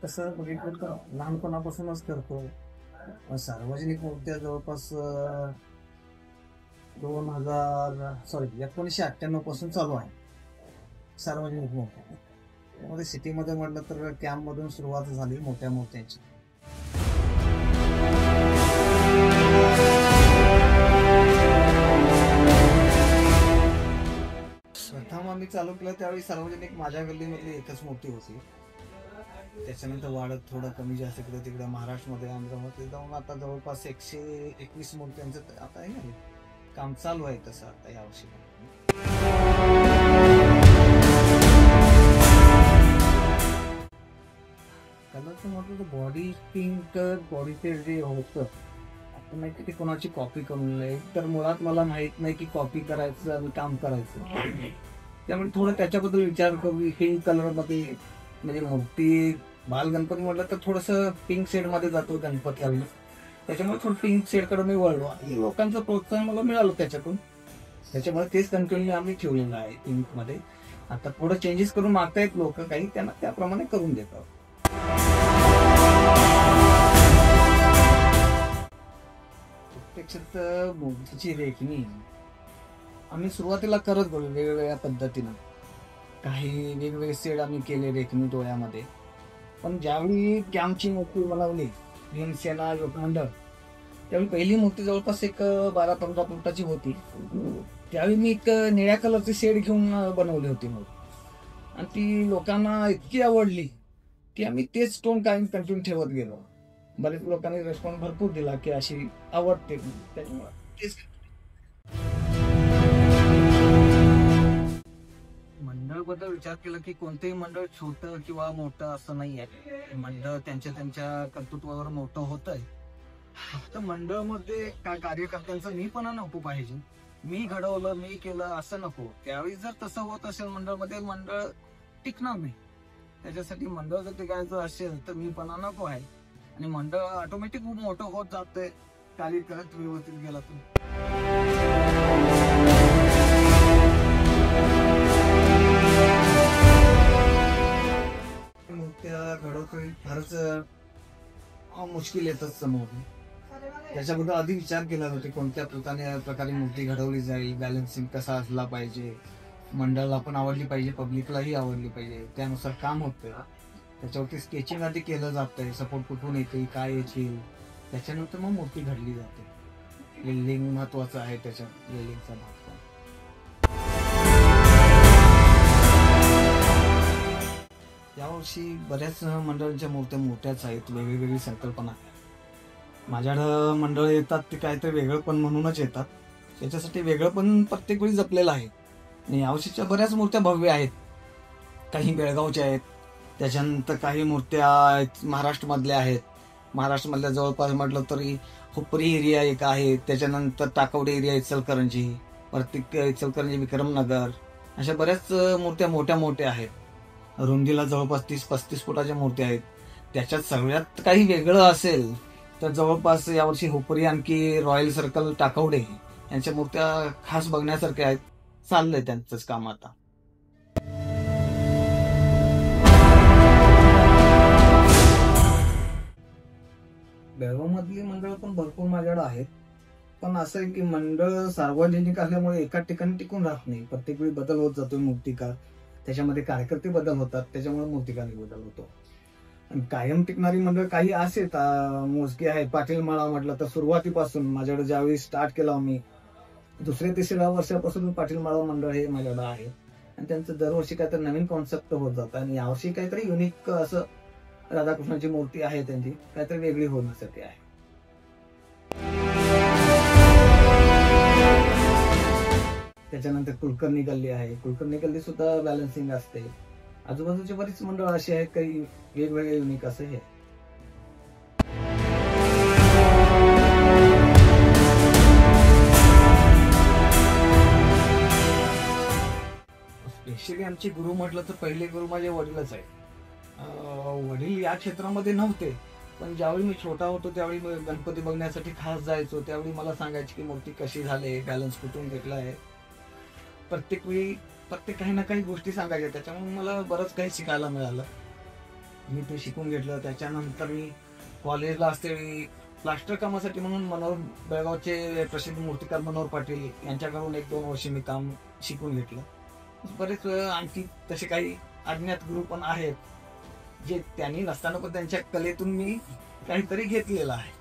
कसं बघितलं तर लहानपणापासूनच करतो. सार्वजनिक मूर्त्या जवळपास 1998 पासून चालू आहे सार्वजनिक मूर्त्या. त्यामध्ये सिटीमध्ये म्हटलं तर कॅम्प मधून सुरुवात झाली मोठ्या मूर्त्यांची. प्रथम आम्ही चालू केलं त्यावेळी सार्वजनिक माझ्या गल्लीमधली एकच मूर्ती होती. त्याच्यानंतर वाढत थोडं कमी जास्त इकडे तिकडे महाराष्ट्रामध्ये आंध्रमध्ये जाऊन आता जवळपास 121 मूर्त्यांचं आता आहे ना काम चालू आहे. तसं आता यावर्षी कलरचं म्हटलं तर बॉडी पिंक बॉडीचे जे होतं आपण नाही की कोणाची कॉपी करून नाही, तर मुळात मला माहित नाही की कॉपी करायचं आणि काम करायचं. त्यामुळे थोडं त्याच्याबद्दल विचार करू. पिंक कलर मध्ये म्हणजे मूर्ती बाल गणपती म्हटलं तर थोडस पिंक शेड मध्ये जातो गणपती आम्ही, त्याच्यामुळे थोडं पिंक शेड कडे मी वळलो आणि लोकांचं प्रोत्साहन मला मिळालं त्याच्यामुळे तेच कंटिन्यू आम्ही ठेवलेलं आहे पिंक मध्ये. आता थोडं चेंजेस करून मागतायत लोक, काही त्यांना त्याप्रमाणे करून देतात. प्रत्यक्षात मूर्तीची रेखणी आम्ही सुरुवातीला करत गेलो वेगवेगळ्या पद्धतीनं. काही वेगवेगळे शेड आम्ही केले रेखणी डोळ्यामध्ये. पण ज्यावेळी कॅम्पची मूर्ती बनवली भीमसेना लोकमंडळ, त्यावेळी पहिली मूर्ती जवळपास एक 12-15 फुटाची होती. त्यावेळी मी एक निळ्या कलरची शेड घेऊन बनवली होती मूर्ती आणि ती लोकांना इतकी आवडली की आम्ही तेच टोन कायम कंटिन्यू ठेवत गेलो. बरेच लोकांनी रिस्पॉन्स भरपूर दिला की अशी आवडते. त्याच्यामुळे तेच मंडळ बद्दल विचार केला की कोणतेही मंडळ छोटं किंवा मोठं असं नाही आहे. मंडळ त्यांच्या कर्तृत्वावर मोठं होत आहे. फक्त मंडळ मध्ये काय कार्यकर्त्यांचा मीपणा नको पाहिजे. मी घडवलं मी केलं असं नको. त्यावेळी जर तसं होत असेल मंडळमध्ये मंडळ टिकणार नाही. त्याच्यासाठी मंडळ जर टिकायचं असेल तर मीपणा नको आहे आणि मंडळ ऑटोमॅटिक खूप मोठं होत जातंय कार्यकर्त व्यवस्थित गेला तर. त्या घडवतोय फारच मुश्किल येतच समोर. त्याच्याबद्दल आधी विचार केला होता कोणत्या प्रकारे मूर्ती घडवली जाईल, बॅलन्सिंग कसा असला पाहिजे, मंडळाला पण आवडली पाहिजे, पब्लिकलाही आवडली पाहिजे, त्यानुसार काम होतं. त्याच्यावरती स्केचिंग आधी केलं जातंय, सपोर्ट कुठून येते काय येतील, त्याच्यानंतर मग मूर्ती घडली जाते. वेल्डिंग महत्वाचं आहे, त्याच्यात वेल्डिंगचा भाग. यावर्षी बऱ्याच मंडळांच्या मूर्त्या मोठ्याच आहेत, वेगळी संकल्पना. माझ्याकडं मंडळ येतात ते काहीतरी वेगळं पण म्हणूनच येतात. त्याच्यासाठी वेगळं पण प्रत्येक वेळी जपलेलं आहे. आणि यावर्षीच्या बऱ्याच मूर्त्या भव्य आहेत. काही बेळगावच्या आहेत, त्याच्यानंतर काही मूर्त्या महाराष्ट्रामधल्या आहेत. महाराष्ट्रामधल्या जवळपास म्हटलं तरी हुपरी एरिया एक आहे, त्याच्यानंतर टाकवडे एरिया इचलकरंजी, प्रत्येक इचलकरंजी विक्रमनगर, अशा बऱ्याच मूर्त्या मोठ्या आहेत. रुंदीला जवळपास 30-35 फुटाच्या मूर्त्या आहेत. त्याच्यात सगळ्यात काही वेगळं असेल तर जवळपास यावर्षी हुपरी आणखी रॉयल सर्कल टाकवडे यांच्या मूर्त्या खास बघण्यासारख्या आहेत. चाललंय त्यांचंच काम आता. बेळगाव मधली मंडळ पण भरपूर माझ्याकडे आहेत. पण असं आहे की मंडळ सार्वजनिक असल्यामुळे एका ठिकाणी टिकून राहत नाही. प्रत्येक वेळी बदल होत जातो मूर्तिकार, त्याच्यामध्ये कार्यकर्ते बदल होतात, त्याच्यामुळे मूर्तिकार बदल होतो. आणि कायम टिकणारी मंडळ काही असेल मोजके आहेत. पाटील माळा म्हटलं तर सुरुवातीपासून माझ्याकडे ज्यावेळी स्टार्ट केलं आम्ही 2-3 वर्षापासून पाटील माळा मंडळ हे माझ्याकडे आहे. आणि त्यांचं दरवर्षी काहीतरी नवीन कॉन्सेप्ट होत जातं. आणि यावर्षी काहीतरी युनिक असं राधाकृष्णाची मूर्ती आहे, त्यांची काहीतरी वेगळी होण्यासाठी आहे. त्याच्यानंतर कुलकर्णी गल्ली आहे. कुलकर्णी गल्ली सुद्धा बॅलन्सिंग असते. आजूबाजूचे बरीच मंडळ अशी आहेत, काही वेगवेगळे युनिक असं हे. स्पेशली आमचे गुरु म्हटलं तर पहिले गुरु माझे वडीलच आहे. वडील या क्षेत्रामध्ये नव्हते, पण ज्यावेळी मी छोटा होतो त्यावेळी गणपती बघण्यासाठी खास जायचो. त्यावेळी मला सांगायचे की मूर्ती कशी झाली, बॅलन्स कुठून घेतला आहे. प्रत्येक काही ना काही गोष्टी सांगायच्या. त्याच्यामुळे मला बरंच काही शिकायला मिळालं. मी ते शिकून घेतलं. त्याच्यानंतर मी कॉलेजला असते प्लास्टर कामासाठी म्हणून मनोहर बेळगावचे प्रसिद्ध मूर्तिकार मनोहर पाटील यांच्याकडून 1-2 वर्ष मी काम शिकून घेतलं. बरेच आणखी तसे काही अज्ञात गुरु पण आहेत जे त्यांनी नसताना पण त्यांच्या कलेतून मी काहीतरी घेतलेलं आहे.